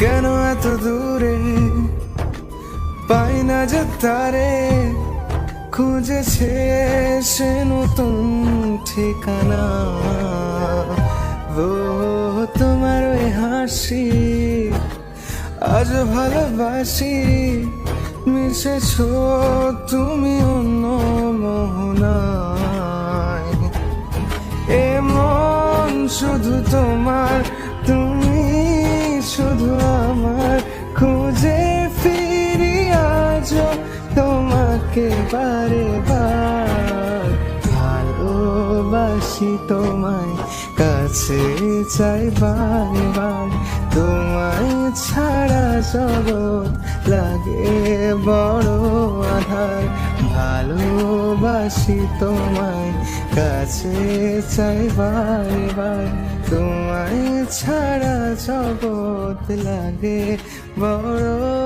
কেন এত দূরে পাই না যে তারে, খুঁজেছে সে নতুন ঠিকানা। ও তোমার ওই হাসি আজ ভালোবাসি, মিশেছ তুমি অন্য মোহনায়। এ মন শুধু তোমার, তুমি শুধু আমার, খুঁজে ফিরি আজ তোমাকে বারে বার। ভালোবাসি তোমায়, কাছে চাই বারে বার, তোমায় ছাড়া জগৎ লাগে বড় আধার। ভালোবাসি তোমায়, কাছে চাই বারে বার, তোমায় ছাড়া জগৎ লাগে বড়